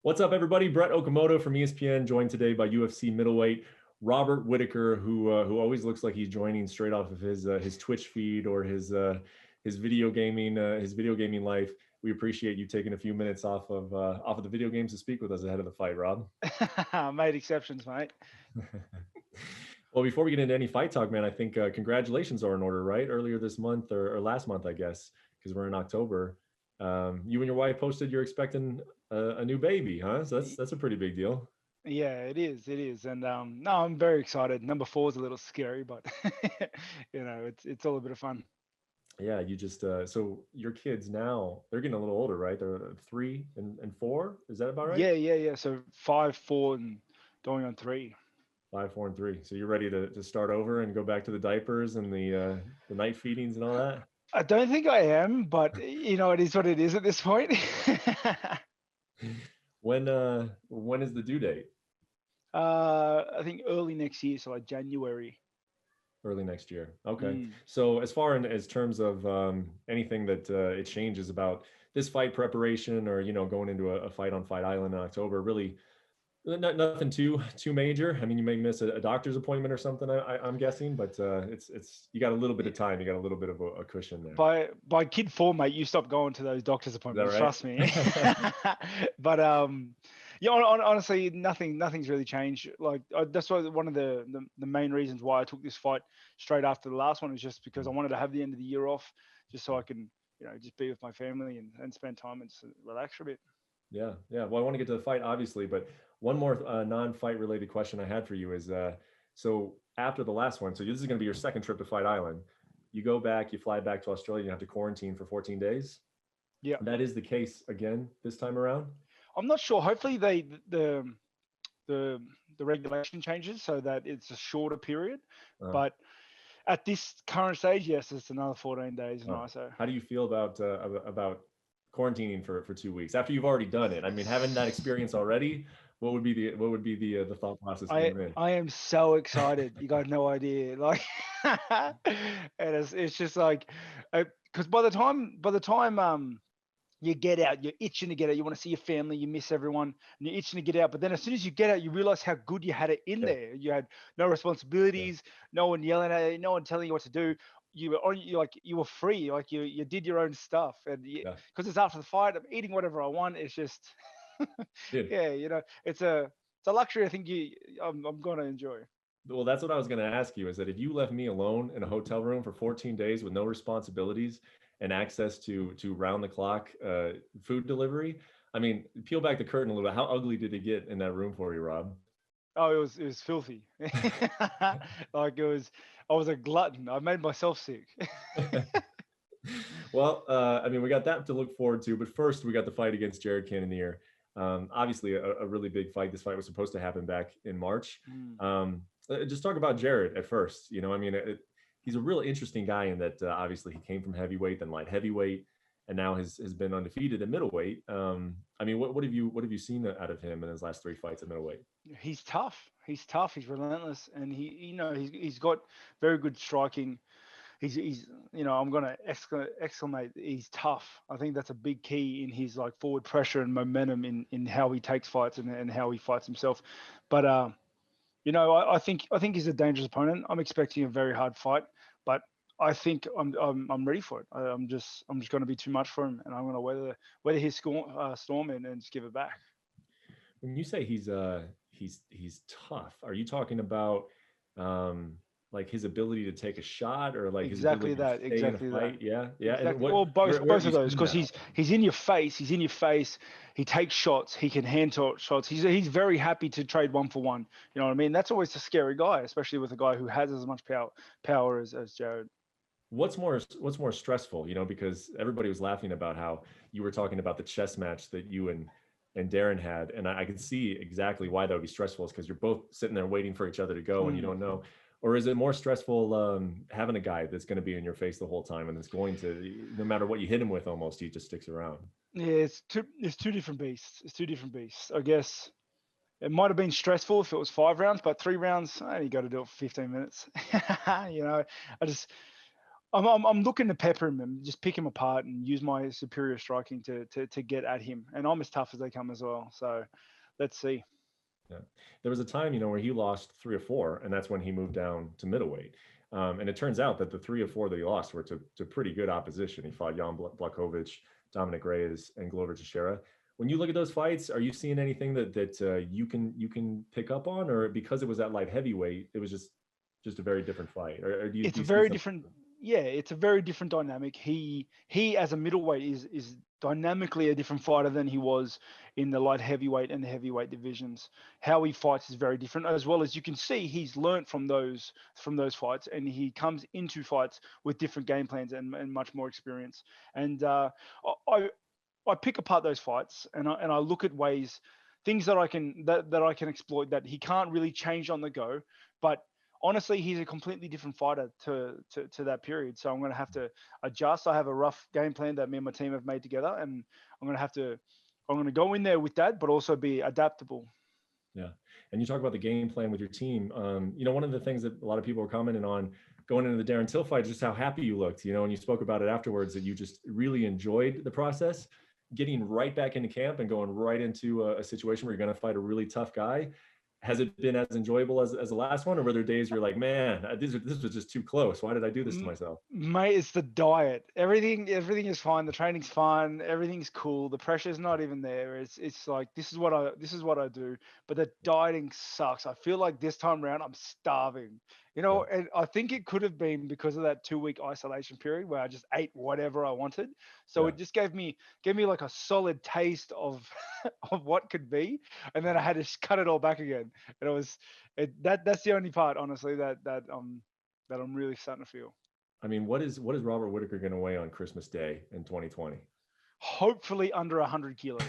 What's up, everybody? Brett Okamoto from ESPN, joined today by UFC middleweight Robert Whittaker, who always looks like he's joining straight off of his Twitch feed or his video gaming life. We appreciate you taking a few minutes off of the video games to speak with us ahead of the fight, Rob. Made exceptions, mate. Well, before we get into any fight talk, man, I think congratulations are in order, right? Earlier this month or last month, I guess, because we're in October. You and your wife posted you're expecting a new baby, huh? So that's a pretty big deal. Yeah, it is. It is. And no, I'm very excited. Number 4 is a little scary, but it's all a bit of fun. Yeah, you just so your kids now they're getting a little older, right? They're 3 and 4. Is that about right? Yeah. So 5, 4, and going on 3. 5, 4, and 3. So you're ready to start over and go back to the diapers and the night feedings and all that? I don't think I am, but it is what it is at this point. When is the due date? I think early next year, so like January. Early next year. Okay. Mm. So as terms of anything that it changes about this fight preparation or going into a fight on Fight Island in October, really nothing too major. I mean, you may miss a doctor's appointment or something. I'm guessing, but it's you got a little bit of time. You got a little bit of a cushion there. By kid 4, mate, you stop going to those doctor's appointments. Right? Trust me. But yeah, honestly, nothing's really changed. Like that's why one of the main reasons why I took this fight straight after the last one is just because I wanted to have the end of the year off, just so I can just be with my family and spend time and relax a bit. Yeah. Well, I want to get to the fight, obviously, but one more non-fight related question I had for you is, so after the last one, so this is going to be your second trip to Fight Island. You go back, you fly back to Australia, you have to quarantine for 14 days. Yeah, That is the case again this time around. I'm not sure. Hopefully, the regulation changes so that it's a shorter period. But at this current stage, yes, it's another 14 days now. So how do you feel about quarantining for 2 weeks after you've already done it? I mean, having that experience already, what would be the thought process going in? I am so excited. You got no idea. Like, and it's just like, because by the time you get out, you're itching to get out. You want to see your family, you miss everyone, and you're itching to get out. But then as soon as you get out, you realize how good you had it in there. You had no responsibilities, no one yelling at you, no one telling you what to do. You were free, like you did your own stuff, and because it's after the fight, I'm eating whatever I want. It's just, it's a luxury. I think I'm gonna enjoy. Well, that's what I was going to ask you, is that if you left me alone in a hotel room for 14 days with no responsibilities and access to round the clock food delivery, I mean, peel back the curtain a little bit. How ugly did it get in that room for you, Rob? Oh, it was filthy. Like I was a glutton. I made myself sick. Well, I mean, we got that to look forward to, but first we got the fight against Jared Cannonier. Obviously a really big fight. This fight was supposed to happen back in March. Just talk about Jared at first. I mean, he's a real interesting guy in that obviously he came from heavyweight, then light heavyweight, and now has been undefeated at middleweight. I mean, what have you seen out of him in his last 3 fights at middleweight? He's tough. He's tough. He's relentless, and he's got very good striking. He's I'm gonna exclamate. He's tough. I think that's a big key in his like forward pressure and momentum in how he takes fights and how he fights himself. But I think he's a dangerous opponent. I'm expecting a very hard fight, but I think I'm ready for it. I'm just going to be too much for him, and I'm going to weather his storm and just give it back. When you say he's tough, are you talking about like his ability to take a shot, or like exactly his ability that, to stay exactly in a fight? that. Yeah. Exactly. Well, both of those, because he's in your face. He's in your face. He takes shots. He can hand shots. He's very happy to trade 1 for 1. You know what I mean? That's always a scary guy, especially with a guy who has as much power as Jared. What's more stressful? Because everybody was laughing about how you were talking about the chess match that you and Darren had, and I can see exactly why that would be stressful. Is because you're both sitting there waiting for each other to go, and you don't know. Or is it more stressful having a guy that's going to be in your face the whole time and it's going to, no matter what you hit him with, almost he just sticks around? Yeah, it's two different beasts. It's two different beasts. I guess it might have been stressful if it was 5 rounds, but 3 rounds, I only got to do it for 15 minutes. I I'm looking to pepper him and just pick him apart and use my superior striking to get at him. And I'm as tough as they come as well. So let's see. Yeah. There was a time, where he lost 3 or 4, and that's when he moved down to middleweight. And it turns out that the 3 or 4 that he lost were to pretty good opposition. He fought Jan Blachowicz, Dominic Reyes, and Glover Teixeira. When you look at those fights, are you seeing anything that you can pick up on, or because it was at light heavyweight, it was just a very different fight? Or do you, It's do a you see very something? different. Yeah, it's a very different dynamic. He as a middleweight is dynamically a different fighter than he was in the light heavyweight and the heavyweight divisions. How he fights is very different, as well as you can see he's learnt from those fights, and he comes into fights with different game plans and much more experience. And I I pick apart those fights and I look at ways, things that I can exploit that he can't really change on the go, but honestly, he's a completely different fighter to that period. So I'm going to have to adjust. I have a rough game plan that me and my team have made together, and I'm going to go in there with that, but also be adaptable. Yeah. And you talk about the game plan with your team. One of the things that a lot of people are commenting on going into the Darren Till fight is just how happy you looked, and you spoke about it afterwards, that you just really enjoyed the process, getting right back into camp and going right into a situation where you're going to fight a really tough guy. Has it been as enjoyable as the last one, or were there days you're like, man, this was just too close? Why did I do this to myself? Mate, it's the diet. Everything is fine. The training's fine. Everything's cool. The pressure's not even there. It's like this is what I do. But the dieting sucks. I feel like this time around I'm starving. Yeah. And I think it could have been because of that 2 week isolation period where I just ate whatever I wanted. So Yeah. it just gave me like a solid taste of of what could be, and then I had to cut it all back again. And that's the only part, honestly, that I'm really starting to feel. I mean, what is Robert Whittaker going to weigh on Christmas Day in 2020? Hopefully under 100 kilos.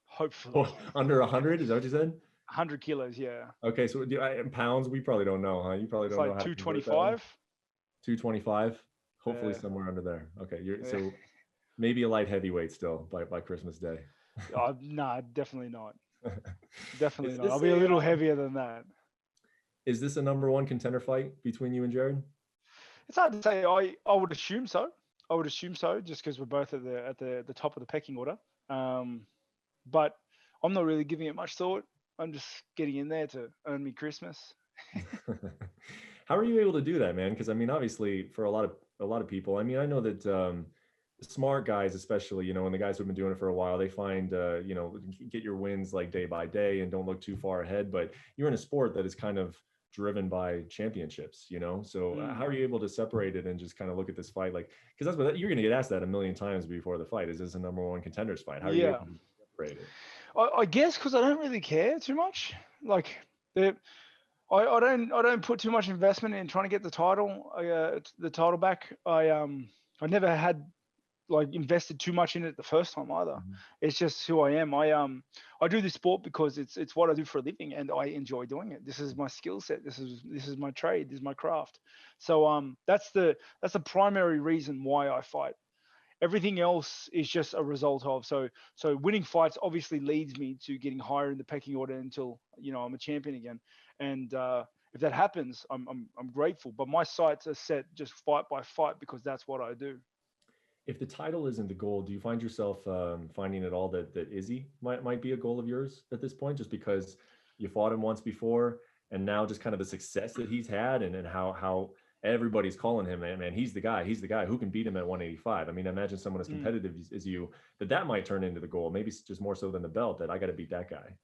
Hopefully. Under 100? Is that what you said? 100 kilos, yeah. Okay, so in pounds, we probably don't know, huh? You probably It's don't know like how to convert that one. 225. 225. Hopefully Yeah. somewhere under there. Okay, Yeah. so maybe a light heavyweight still by Christmas Day. Nah, definitely not. Definitely Is not. I'll this be a little a heavier than that. is this a number one contender fight between you and Jared? It's hard to say. I would assume so. I would assume so, just because we're both at the top of the pecking order. But I'm not really giving it much thought. I'm just getting in there to earn me Christmas. How are you able to do that, man? Because I mean, obviously, for a lot of people, I mean, I know that smart guys, especially, and the guys who've been doing it for a while, they find, get your wins like day by day and don't look too far ahead. But you're in a sport that is kind of driven by championships, So Mm. how are you able to separate it and just kind of look at this fight like? Because that's what you're going to get asked that a million times before the fight. Is this a number one contenders fight? How are you Yeah. able to separate it? I guess because I don't really care too much. Like, the, I don't put too much investment in trying to get the title back. I never had like invested too much in it the first time either. Mhm. It's just who I am. I do this sport because it's what I do for a living and I enjoy doing it. This is my skill set. This is my trade. This is my craft. So that's the primary reason why I fight. Everything else is just a result of. So winning fights obviously leads me to getting higher in the pecking order until I'm a champion again. And if that happens, I'm grateful. But my sights are set just fight by fight because that's what I do. If the title isn't the goal, do you find yourself finding at all that Izzy might be a goal of yours at this point, just because you fought him once before, and now just kind of the success that he's had, and how everybody's calling him, man, he's the guy who can beat him at 185. I mean, I imagine someone as Mm. competitive as you, that might turn into the goal, maybe just more so than the belt, that I got to beat that guy.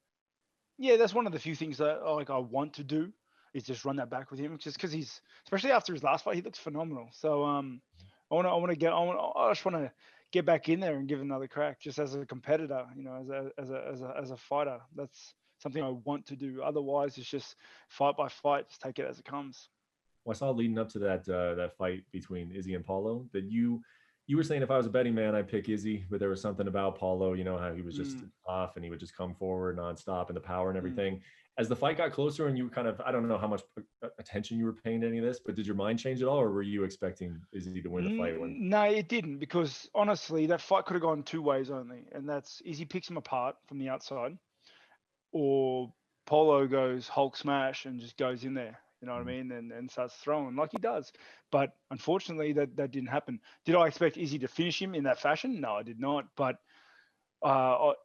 Yeah, that's one of the few things that I want to do is just run that back with him, just because he's, especially after his last fight, he looks phenomenal. So I just want to get back in there and give another crack, just as a competitor, as a fighter. That's something I want to do. Otherwise, it's just fight by fight, just take it as it comes. Well, I saw leading up to that fight between Izzy and Paulo that you were saying if I was a betting man, I'd pick Izzy, but there was something about Paulo, how he was just Mm, tough and he would just come forward nonstop and the power and mm. everything. As the fight got closer and you kind of, I don't know how much attention you were paying to any of this, but did your mind change at all, or were you expecting Izzy to win the fight when? No, it didn't, because honestly, that fight could have gone two ways only, and that's Izzy picks him apart from the outside, or Polo goes Hulk smash and just goes in there. You know what I mean? And starts throwing like he does. But unfortunately, that didn't happen. Did I expect Izzy to finish him in that fashion? No, I did not. But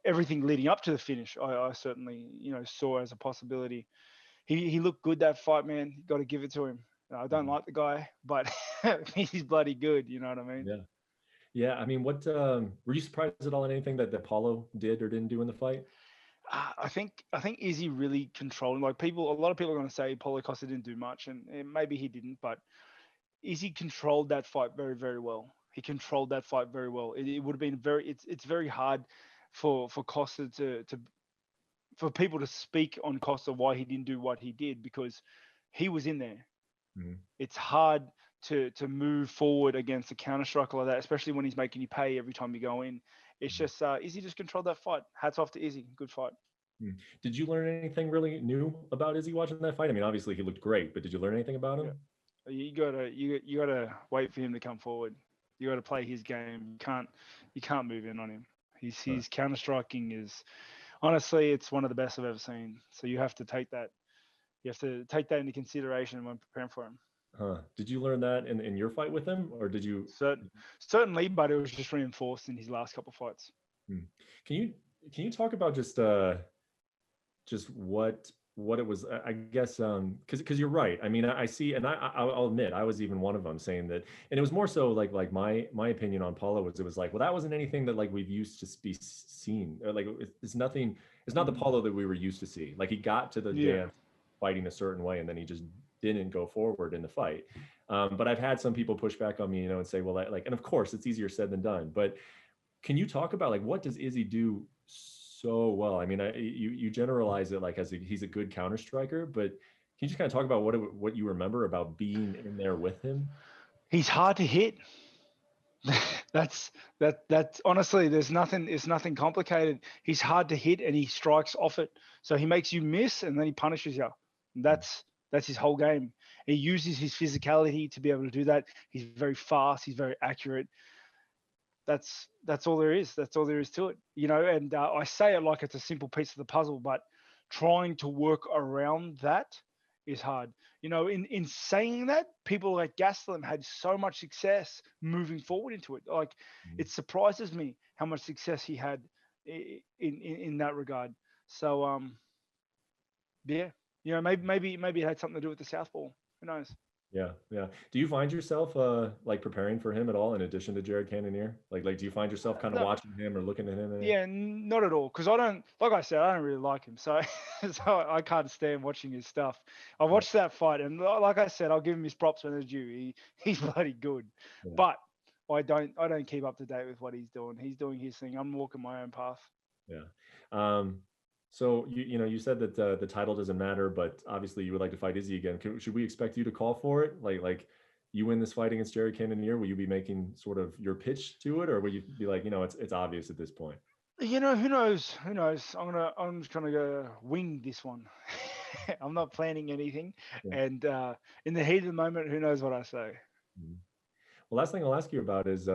everything leading up to the finish, I certainly, saw as a possibility. He looked good that fight, man. Got to give it to him. I don't like the guy, but he's bloody good. You know what I mean? Yeah. Yeah. I mean, what were you surprised at all in anything that Paulo did or didn't do in the fight? I think Izzy really controlled. Like a lot of people are going to say Paulo Costa didn't do much, and maybe he didn't, but Izzy controlled that fight very, very well. He controlled that fight very well. It would have been it's very hard for Costa to for people to speak on Costa why he didn't do what he did, because he was in there. Mm-hmm. It's hard to move forward against a counter striker like that, especially when he's making you pay every time you go in. It's just Izzy just controlled that fight. Hats off to Izzy. Good fight. Did you learn anything really new about Izzy watching that fight? I mean, obviously he looked great, but did you learn anything about him? Yeah. You gotta wait for him to come forward. You gotta play his game. You can't move in on him. His counter striking is honestly, it's one of the best I've ever seen. So you have to take that. You have to take that into consideration when preparing for him. Did you learn that in your fight with him, or did you? Certainly, but it was just reinforced in his last couple of fights. Can you talk about just what it was? I guess because you're right. I mean, I see, and I'll admit I was even one of them saying that, and it was more so like my opinion on Paulo was, it was like, well, that wasn't anything that like we've used to be seen. Like it's nothing. It's not the Paulo that we were used to see. Like he got to the dance fighting a certain way, and then he just didn't go forward in the fight. But I've had some people push back on me, and say, well, like, and of course it's easier said than done. But can you talk about like what does Izzy do so well? I mean, you generalize it like he's a good counter striker, but can you just kind of talk about what you remember about being in there with him? He's hard to hit. That's honestly, it's nothing complicated. He's hard to hit and he strikes off it. So he makes you miss and then he punishes you. That's his whole game. He uses his physicality to be able to do that. He's very fast. He's very accurate. That's all there is. That's all there is to it. And I say it like it's a simple piece of the puzzle, but trying to work around that is hard. In saying that, people like Gastelum had so much success moving forward into it. Like it surprises me how much success he had in that regard. So yeah, maybe it had something to do with the southpaw. Who knows? Yeah. Do you find yourself like preparing for him at all in addition to Jared Cannonier? Like do you find yourself kind of watching him or looking at him? Yeah, not at all. Because I don't, like I said, I don't really like him. So I can't stand watching his stuff. I watched that fight, and like I said, I'll give him his props when it's due. He's bloody good. Yeah. But I don't keep up to date with what he's doing. He's doing his thing. I'm walking my own path. Yeah. So you said that the title doesn't matter, but obviously you would like to fight Izzy again. Should we expect you to call for it? Like you win this fight against Jared Cannonier, will you be making sort of your pitch to it, or will you be like, it's obvious at this point? Who knows? I'm just gonna go wing this one. I'm not planning anything, and in the heat of the moment, who knows what I say. Well, last thing I'll ask you about is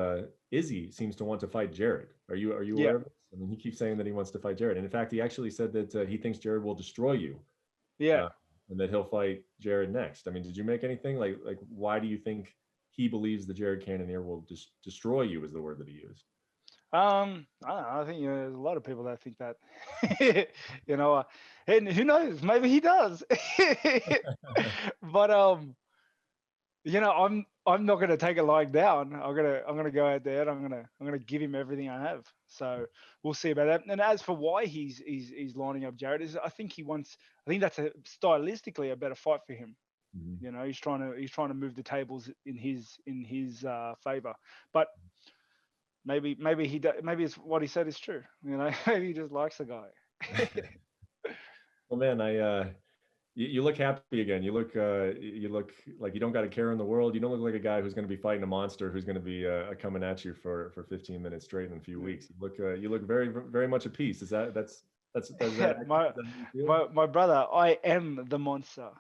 Izzy seems to want to fight Jared. Are you aware of this? I mean, he keeps saying that he wants to fight Jared, and in fact, he actually said that he thinks Jared will destroy you. Yeah. And that he'll fight Jared next. I mean, did you make anything like why do you think he believes that Jared Cannonier will destroy you? Is the word that he used? I don't know. I think there's a lot of people that think that. And who knows? Maybe he does. But I'm not gonna take it lying down. I'm gonna go out there and I'm gonna give him everything I have. So we'll see about that. And as for why he's lining up Jared, I think that's stylistically a better fight for him. Mm-hmm. He's trying to move the tables in his favor. But maybe it's what he said is true. Maybe he just likes the guy. Well, man, you look happy again. You look like you don't got a care in the world. You don't look like a guy who's going to be fighting a monster who's going to be coming at you for 15 minutes straight in a few weeks. You look very, very much at peace. Is that's my brother? I am the monster.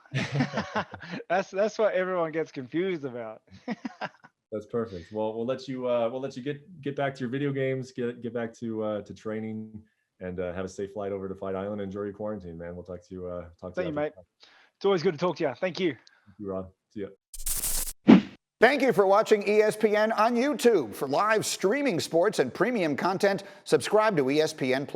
That's what everyone gets confused about. That's perfect. Well, we'll let you get back to your video games, get back to training. And have a safe flight over to Fight Island. Enjoy your quarantine, man. We'll talk to you. Thank you, mate. It's always good to talk to you. Thank you. Thank you, Rod. See ya. Thank you for watching ESPN on YouTube. For live streaming sports and premium content, subscribe to ESPN+.